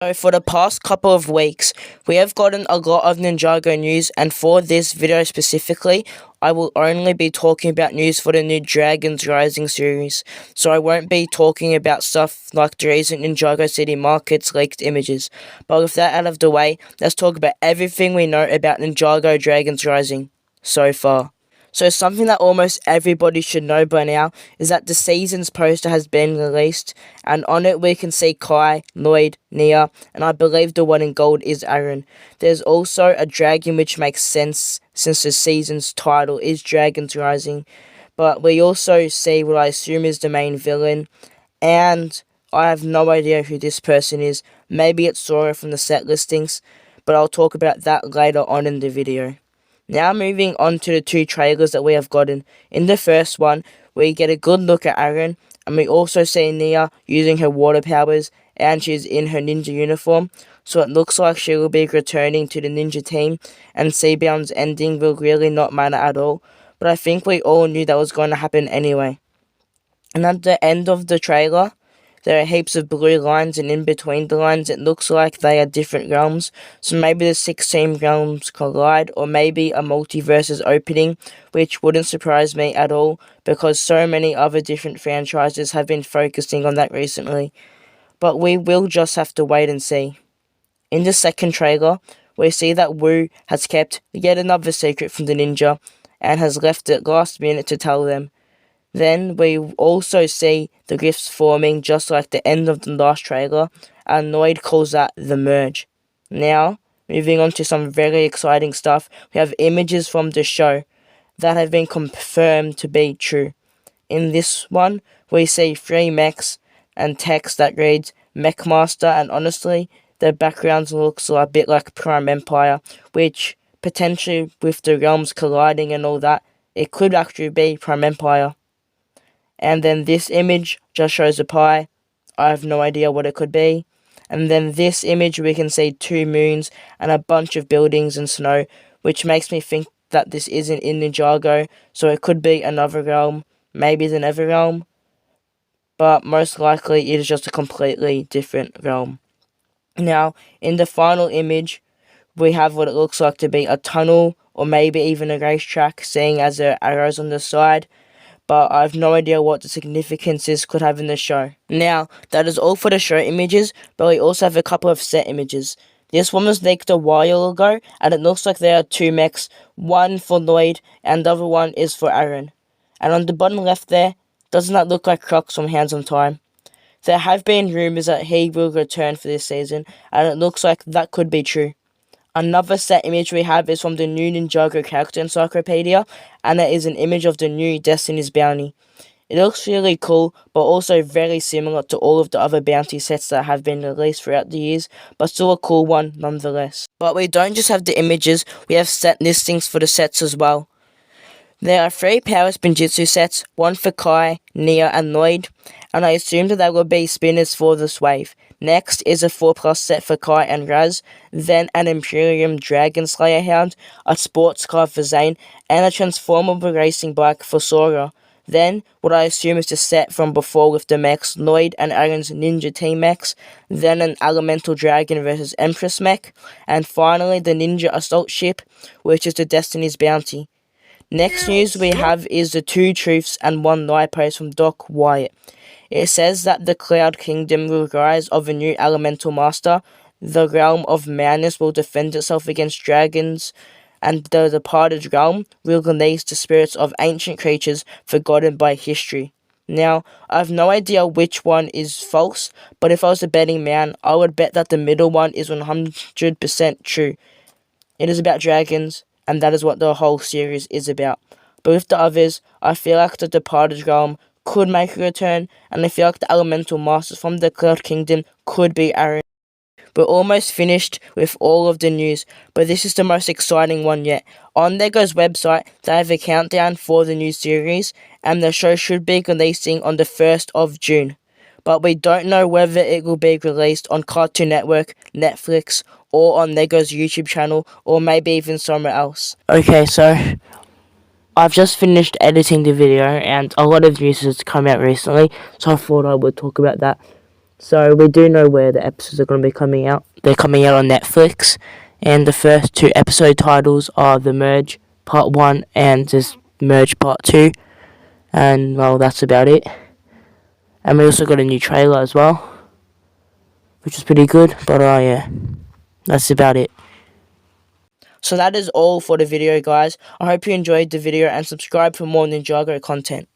So for the past couple of weeks, we have gotten a lot of Ninjago news, and for this video specifically, I will only be talking about news for the new Dragons Rising series. So I won't be talking about stuff like the recent Ninjago City Market's leaked images. But with that out of the way, let's talk about everything we know about Ninjago Dragons Rising so far. So something that almost everybody should know by now is that the season's poster has been released, and on it we can see Kai, Lloyd, Nia, and I believe the one in gold is Aaron. There's also a dragon, which makes sense since the season's title is Dragons Rising, but we also see what I assume is the main villain, and I have no idea who this person is. Maybe it's Sora from the set listings, but I'll talk about that later on in the video. Now moving on to the two trailers that we have gotten. In the first one, we get a good look at Aaron, and we also see Nia using her water powers, and she's in her ninja uniform, so it looks like she will be returning to the ninja team, and Seabound's ending will really not matter at all, but I think we all knew that was going to happen anyway. And at the end of the trailer, there are heaps of blue lines, and in between the lines it looks like they are different realms. So maybe the 16 realms collide, or maybe a multiverse is opening, which wouldn't surprise me at all, because so many other different franchises have been focusing on that recently. But we will just have to wait and see. In the second trailer, we see that Wu has kept yet another secret from the ninja, and has left it last minute to tell them. Then we also see the rifts forming just like the end of the last trailer, and Lloyd calls that the merge. Now, moving on to some very exciting stuff, we have images from the show that have been confirmed to be true. In this one, we see 3 mechs and text that reads Mechmaster, and honestly, the backgrounds looks a bit like Prime Empire, which potentially with the realms colliding and all that, it could actually be Prime Empire. And then this image just shows a pie. I have no idea what it could be. And then this image we can see 2 moons and a bunch of buildings and snow, which makes me think that this isn't in Ninjago, so it could be another realm, maybe the Nether realm, but most likely it is just a completely different realm. Now, in the final image, we have what it looks like to be a tunnel, or maybe even a racetrack, seeing as there are arrows on the side, but I have no idea what the significances could have in the show. Now, that is all for the show images, but we also have a couple of set images. This one was leaked a while ago, and it looks like there are 2 mechs, one for Lloyd, and the other one is for Aaron. And on the bottom left there, doesn't that look like Crocs from Hands on Time? There have been rumours that he will return for this season, and it looks like that could be true. Another set image we have is from the new Ninjago character encyclopedia, and it is an image of the new Destiny's bounty. It looks really cool, but also very similar to all of the other bounty sets that have been released throughout the years, but still a cool one nonetheless. But we don't just have the images, we have set listings for the sets as well. There are 3 Power Spinjitzu sets, one for Kai, Nia, and Lloyd, and I assume that there will be spinners for this wave. Next is a 4+ set for Kai and Raz, then an Imperium Dragon Slayer Hound, a sports car for Zane, and a transformable racing bike for Sora. Then, what I assume is the set from before with the mechs, Lloyd and Aaron's Ninja Team mechs, then an Elemental Dragon vs Empress mech, and finally the Ninja Assault Ship, which is the Destiny's Bounty. Next news we have is the 2 truths and 1 lie post from Doc Wyatt. It says that the Cloud Kingdom will rise of a new elemental master, the realm of madness will defend itself against dragons, and the departed realm will release the spirits of ancient creatures forgotten by history. Now, I have no idea which one is false, but if I was a betting man, I would bet that the middle one is 100% true. It is about dragons, and that is what the whole series is about. But with the others, I feel like the departed realm could make a return, and I feel like the elemental masters from the Cloud Kingdom could be Aaron. We're almost finished with all of the news, but this is the most exciting one yet. On Lego's website, they have a countdown for the new series, and the show should be releasing on the 1st of June. But we don't know whether it will be released on Cartoon Network, Netflix, or on Lego's YouTube channel, or maybe even somewhere else. Okay, so I've just finished editing the video, and a lot of news has come out recently, so I thought I would talk about that. So we do know where the episodes are going to be coming out. They're coming out on Netflix, and the first two episode titles are The Merge Part 1 and The Merge Part 2. And, well, that's about it. And we also got a new trailer as well, which is pretty good. But, yeah, that's about it. So that is all for the video, guys. I hope you enjoyed the video and subscribe for more Ninjago content.